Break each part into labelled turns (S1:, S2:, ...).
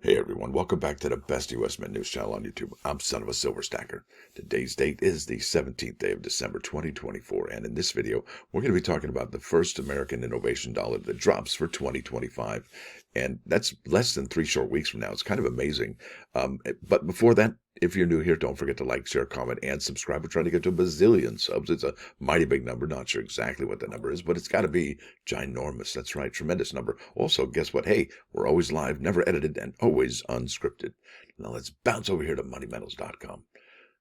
S1: Hey everyone, welcome back to the best U.S. Mint news channel on YouTube. I'm Son of a Silver Stacker. Today's date is the 17th day of December 2024, and in this video, we're going to be talking about the first American innovation dollar that drops for 2025. And that's less than 3 short weeks from now. It's kind of amazing. But before that, if you're new here, don't forget to like, share, comment, and subscribe. We're trying to get to a bazillion subs. It's a mighty big number. Not sure exactly what the number is, but it's got to be ginormous. That's right. Tremendous number. Also, guess what? Hey, we're always live, never edited, and always unscripted. Now let's bounce over here to moneymetals.com.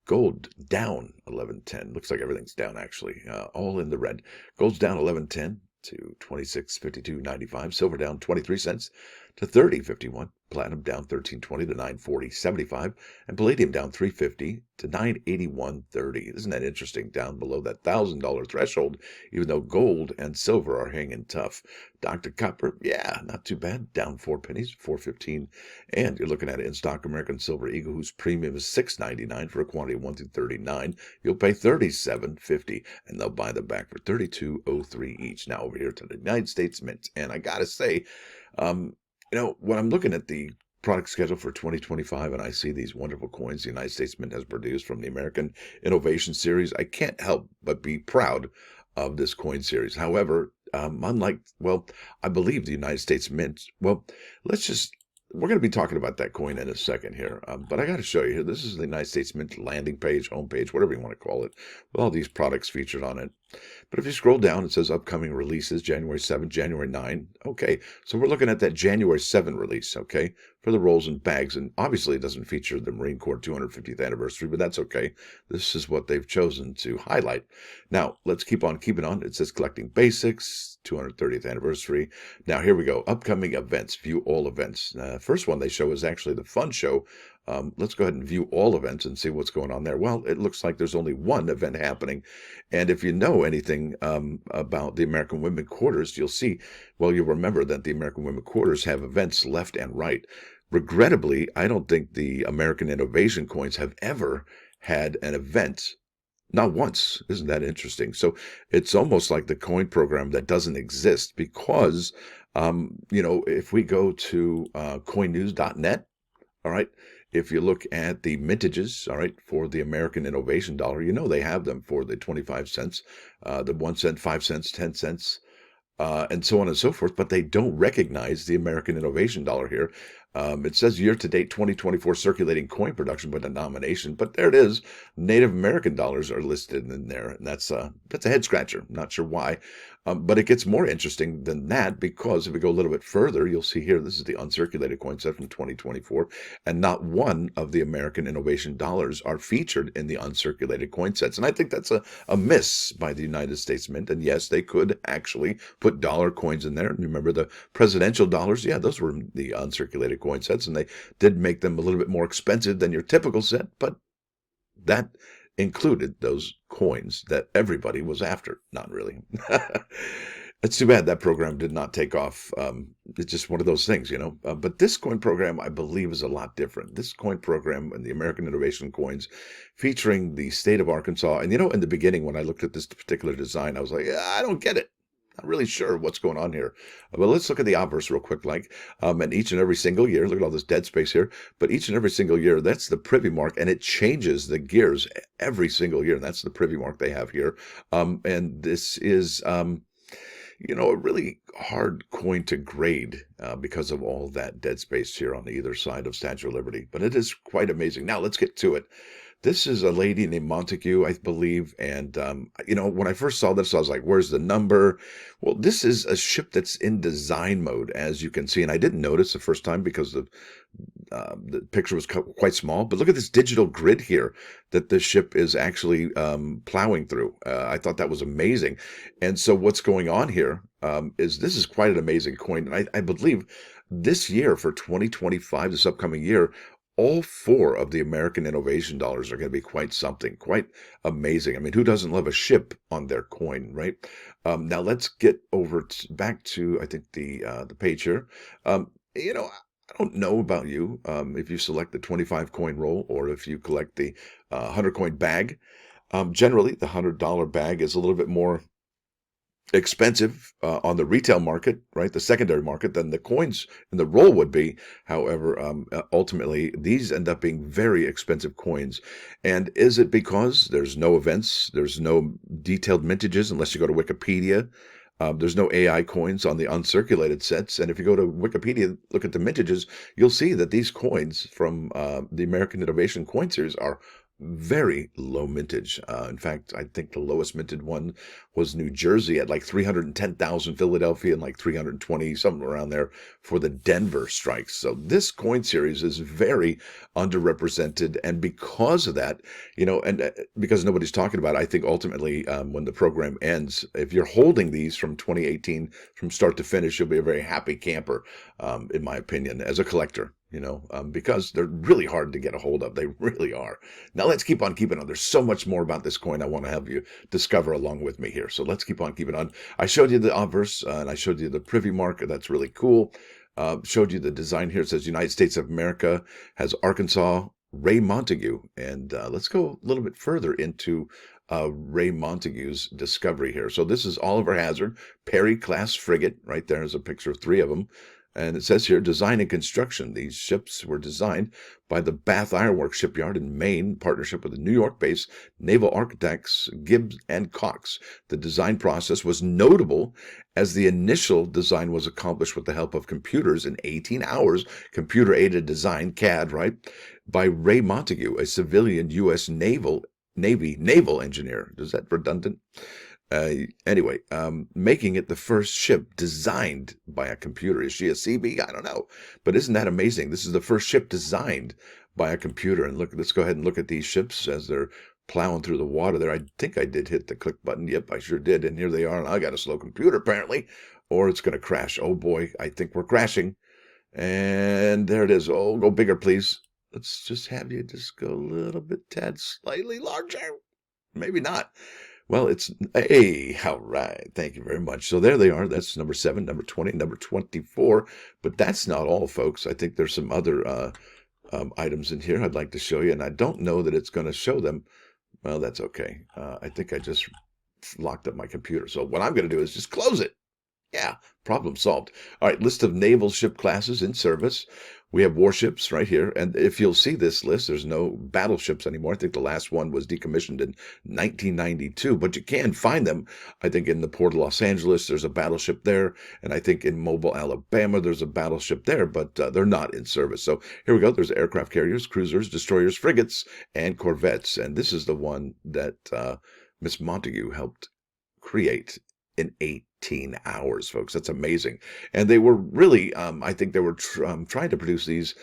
S1: Gold down 11.10. Looks like everything's down, actually. All in the red. Gold's down 11.10 to 26.52.95. Silver down 23 cents to 30.51. Platinum down 13.20 to 940.75. And palladium down 3.50 to 981.30. Isn't that interesting? Down below that $1,000 threshold, even though gold and silver are hanging tough. Dr. Copper, yeah, not too bad. Down 4 pennies, 4.15. And you're looking at it in stock American Silver Eagle, whose premium is $6.99 for a quantity of 1 through 39. You'll pay $37.50, and they'll buy them back for $32.03 each. Now over here to the United States Mint, and I gotta say, when I'm looking at the product schedule for 2025 and I see these wonderful coins the United States Mint has produced from the American Innovation Series, I can't help but be proud of this coin series. However, I believe the United States Mint, we're going to be talking about that coin in a second here, but I got to show you here. This is the United States Mint landing page, homepage, whatever you want to call it, with all these products featured on it. But if you scroll down, it says upcoming releases, January 7, January 9. Okay, so we're looking at that January 7 release, okay, for the rolls and bags. And obviously it doesn't feature the Marine Corps 250th anniversary, but that's okay. This is what they've chosen to highlight. Now, let's keep on keeping on. It says collecting basics, 230th anniversary. Now, here we go. Upcoming events, view all events. First one they show is actually the fun show. Let's go ahead and view all events and see what's going on there. Well, it looks like there's only one event happening. And if you know anything about the American Women Quarters, you'll remember that the American Women Quarters have events left and right. Regrettably, I don't think the American Innovation coins have ever had an event. Not once. Isn't that interesting? So it's almost like the coin program that doesn't exist because, if we go to coinnews.net, all right, if you look at the mintages, all right, for the American Innovation dollar, they have them for the 25 cents, the 1 cent, 5 cents, 10 cents, and so on and so forth, but they don't recognize the American Innovation dollar here. It says year-to-date 2024 circulating coin production by denomination, but there it is. Native American dollars are listed in there, and that's a head-scratcher. Not sure why, but it gets more interesting than that because if we go a little bit further, you'll see here, this is the uncirculated coin set from 2024, and not one of the American Innovation dollars are featured in the uncirculated coin sets, and I think that's a miss by the United States Mint, and yes, they could actually put dollar coins in there. And remember the presidential dollars? Yeah, those were the uncirculated coin sets, and they did make them a little bit more expensive than your typical set, but that included those coins that everybody was after. Not really. It's too bad that program did not take off. It's just one of those things, But this coin program, I believe, is a lot different. This coin program and the American Innovation coins featuring the state of Arkansas. And, in the beginning, when I looked at this particular design, I was like, I don't get it. Not really sure what's going on here. But let's look at the obverse real quick, and each and every single year, look at all this dead space here, but each and every single year, that's the privy mark, and it changes the gears every single year. That's the privy mark they have here. And this is, a really hard coin to grade because of all that dead space here on either side of Statue of Liberty. But it is quite amazing. Now, let's get to it. This is a lady named Montague, I believe, and, when I first saw this, I was like, where's the number? Well, this is a ship that's in design mode, as you can see, and I didn't notice the first time because the picture was quite small, but look at this digital grid here that the ship is actually plowing through. I thought that was amazing, and so what's going on here is this is quite an amazing coin, and I believe this year for 2025, this upcoming year, all 4 of the American Innovation dollars are going to be quite something, quite amazing. I mean, who doesn't love a ship on their coin, right? Now let's get back to, I think, the page here. I don't know about you if you select the 25 coin roll or if you collect the 100 coin bag. Generally, the $100 bag is a little bit more expensive on the retail market, right? The secondary market than the coins and the roll would be. However, ultimately, these end up being very expensive coins. And is it because there's no events, there's no detailed mintages unless you go to Wikipedia? There's no AI coins on the uncirculated sets. And if you go to Wikipedia, look at the mintages, you'll see that these coins from the American Innovation Coin Series are very low mintage. In fact, I think the lowest minted one was New Jersey at like 310,000, Philadelphia and like 320, something around there for the Denver strikes. So this coin series is very underrepresented. And because of that, and because nobody's talking about it, I think ultimately when the program ends, if you're holding these from 2018 from start to finish, you'll be a very happy camper, in my opinion, as a collector. Because they're really hard to get a hold of. They really are. Now let's keep on keeping on. There's so much more about this coin I want to have you discover along with me here. So let's keep on keeping on. I showed you the obverse and I showed you the privy mark. That's really cool. Showed you the design here. It says United States of America, has Arkansas, Raye Montague. And let's go a little bit further into Raye Montague's discovery here. So this is Oliver Hazard, Perry class frigate. Right there's a picture of 3 of them. And it says here, design and construction. These ships were designed by the Bath Iron Works Shipyard in Maine, in partnership with the New York-based naval architects Gibbs and Cox. The design process was notable as the initial design was accomplished with the help of computers in 18 hours, computer-aided design, CAD, right, by Raye Montague, a civilian U.S. Navy naval engineer. Is that redundant? Anyway, making it the first ship designed by a computer. Is she a CB? I don't know. But isn't that amazing? This is the first ship designed by a computer. And look, let's go ahead and look at these ships as they're plowing through the water there. I think I did hit the click button. Yep, I sure did. And here they are. And I got a slow computer apparently, or it's going to crash. Oh boy, I think we're crashing. And there it is. Oh, go bigger, please. Let's just have you just go a little bit, tad slightly larger. Maybe not. Well, it's, hey, all right. Thank you very much. So there they are. That's number 7, number 20, number 24. But that's not all, folks. I think there's some other items in here I'd like to show you. And I don't know that it's going to show them. Well, that's okay. I think I just locked up my computer. So what I'm going to do is just close it. Yeah, problem solved. All right, list of naval ship classes in service. We have warships right here. And if you'll see this list, there's no battleships anymore. I think the last one was decommissioned in 1992, but you can find them. I think in the Port of Los Angeles, there's a battleship there. And I think in Mobile, Alabama, there's a battleship there, but they're not in service. So here we go. There's aircraft carriers, cruisers, destroyers, frigates, and corvettes. And this is the one that Miss Montague helped create in 18 hours, folks. That's amazing. And they were really, I think they were trying to produce these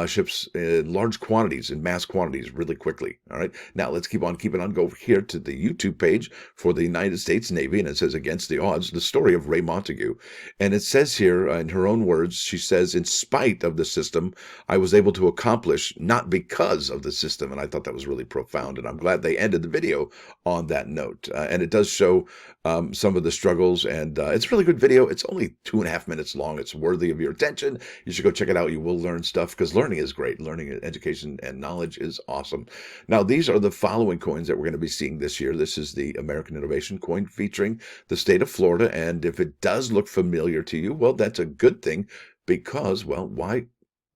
S1: ships in large quantities, in mass quantities, really quickly. All right. Now let's keep on keeping on. Go over here to the YouTube page for the United States Navy, and it says Against the Odds, the story of Raye Montague. And it says here, in her own words, she says, in spite of the system, I was able to accomplish, not because of the system. And I thought that was really profound. And I'm glad they ended the video on that note. And it does show some of the struggles, and it's a really good video. It's only 2.5 minutes long. It's worthy of your attention. You should go check it out. You will learn stuff, because learning is great. Learning, education, and knowledge is awesome. Now, these are the following coins that we're going to be seeing this year. This is the American Innovation coin featuring the state of Florida, and if it does look familiar to you, well, that's a good thing, because, well, why?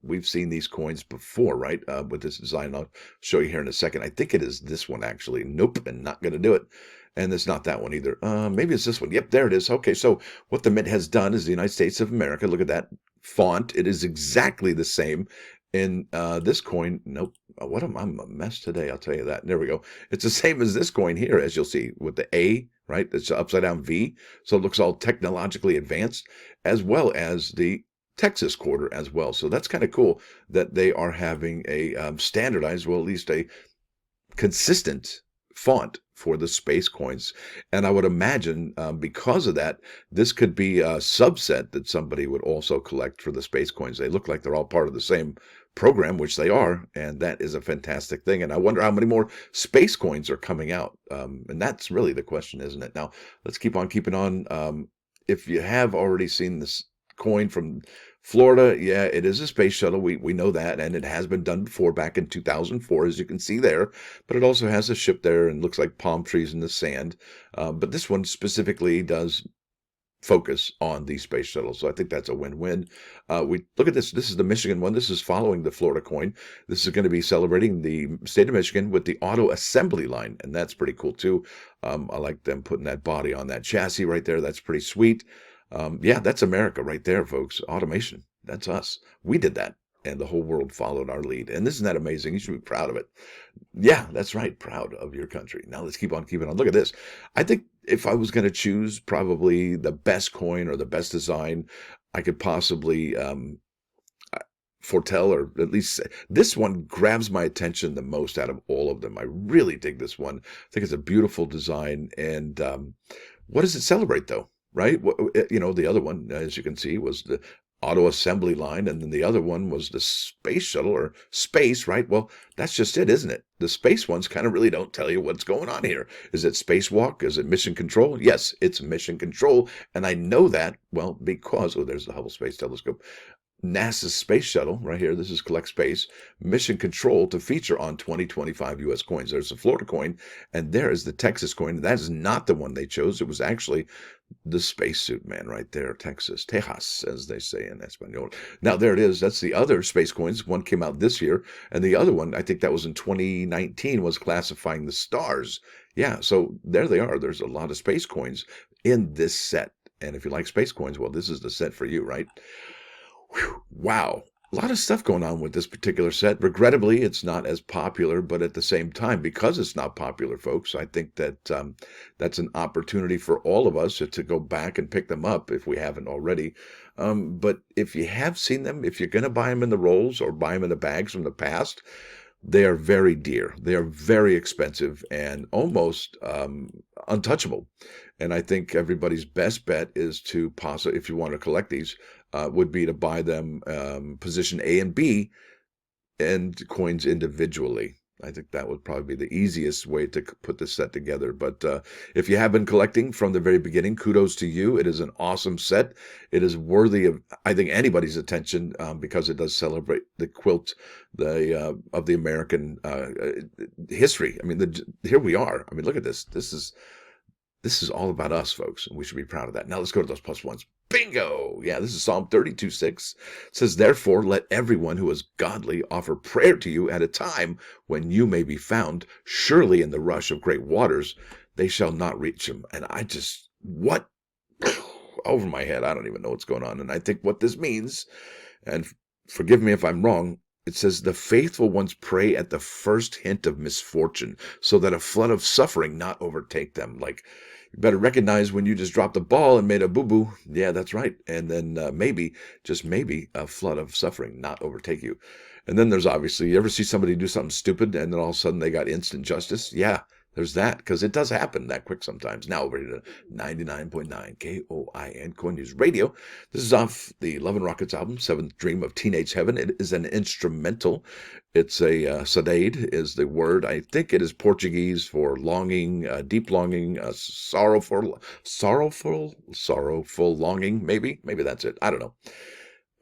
S1: We've seen these coins before, right? With this design, I'll show you here in a second. I think it is this one, actually. Nope, and not going to do it. And it's not that one either. Maybe it's this one. Yep, there it is. Okay, so what the Mint has done is the United States of America. Look at that font. It is exactly the same in this coin. Nope. I'm a mess today, I'll tell you that. There we go. It's the same as this coin here, as you'll see, with the A, right? It's an upside down V. So it looks all technologically advanced, as well as the Texas quarter as well. So that's kind of cool that they are having a standardized, well, at least a consistent font for the space coins. And I would imagine because of that, this could be a subset that somebody would also collect for the space coins. They look like they're all part of the same program, which they are, and that is a fantastic thing. And I wonder how many more space coins are coming out. And that's really the question, isn't it? Now, let's keep on keeping on. If you have already seen this coin from Florida, yeah, it is a space shuttle. We know that, and it has been done before back in 2004, as you can see there. But it also has a ship there and looks like palm trees in the sand. But this one specifically does focus on the space shuttle. So I think that's a win-win. We look at this. This is the Michigan one. This is following the Florida coin. This is going to be celebrating the state of Michigan with the auto assembly line, and that's pretty cool too. I like them putting that body on that chassis right there. That's pretty sweet. Yeah, that's America right there, folks. Automation. That's us. We did that, and the whole world followed our lead. And isn't that amazing? You should be proud of it. Yeah, that's right. Proud of your country. Now let's keep on keeping on. Look at this. I think if I was going to choose probably the best coin or the best design, I could possibly foretell, or at least this one grabs my attention the most out of all of them. I really dig this one. I think it's a beautiful design. And what does it celebrate, though? Right? The other one, as you can see, was the auto assembly line, and then the other one was the space shuttle or space, right? Well, that's just it, isn't it? The space ones kind of really don't tell you what's going on here. Is it spacewalk? Is it mission control? Yes, it's mission control, and I know that, well, because, oh, there's the Hubble Space Telescope. NASA's space shuttle right here. This is collect space mission control to feature on 2025 U.S. coins. There's the Florida coin, and there is the Texas coin. That is not the one they chose. It was actually the spacesuit man right there, Tejas, as they say in Espanol. Now there it is. That's the other space coins. One came out this year, and the other one, I think that was in 2019, was classifying the stars. Yeah, so there they are. There's a lot of space coins in this set, and if you like space coins, well, this is the set for you, right? Whew, wow. A lot of stuff going on with this particular set. Regrettably, it's not as popular, but at the same time, because it's not popular, folks, I think that that's an opportunity for all of us to go back and pick them up if we haven't already. But if you have seen them, if you're going to buy them in the rolls or buy them in the bags from the past, they are very dear. They are very expensive and almost untouchable. And I think everybody's best bet is to possibly, if you want to collect these, would be to buy them position A and B and coins individually. I think that would probably be the easiest way to put this set together. But if you have been collecting from the very beginning, kudos to you. It is an awesome set. It is worthy of, I think, anybody's attention because it does celebrate the quilt of the American history. I mean, here we are. I mean, look at this. This is all about us, folks, and we should be proud of that. Now let's go to those plus ones. Bingo! Yeah, this is Psalm 32:6. It says, therefore, let everyone who is godly offer prayer to you at a time when you may be found. Surely in the rush of great waters, they shall not reach him. And I just, what? Over my head, I don't even know what's going on. And I think what this means, and forgive me if I'm wrong, it says the faithful ones pray at the first hint of misfortune so that a flood of suffering not overtake them. Like, you better recognize when you just dropped the ball and made a boo-boo. Yeah, that's right. And then maybe, just maybe, a flood of suffering not overtake you. And then there's obviously, you ever see somebody do something stupid and then all of a sudden they got instant justice? Yeah, there's that, because it does happen that quick sometimes. Now over to 99.9 KOIN Coin News Radio. This is off the Love and Rockets album, Seventh Dream of Teenage Heaven. It is an instrumental. It's a Saudade is the word. I think it is Portuguese for longing, deep longing, sorrowful longing. Maybe that's it. I don't know.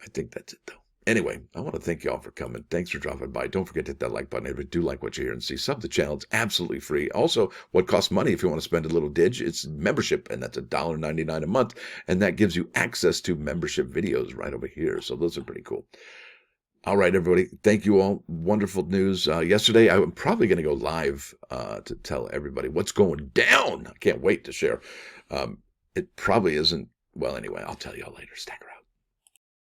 S1: I think that's it though. Anyway, I want to thank you all for coming. Thanks for dropping by. Don't forget to hit that like button if you do like what you hear and see. Sub the channel. It's absolutely free. Also, what costs money if you want to spend a little dig, it's membership, and that's $1.99 a month. And that gives you access to membership videos right over here. So those are pretty cool. All right, everybody. Thank you all. Wonderful news. Yesterday, I'm probably going to go live to tell everybody what's going down. I can't wait to share. It probably isn't. Well, anyway, I'll tell you all later. Stack around.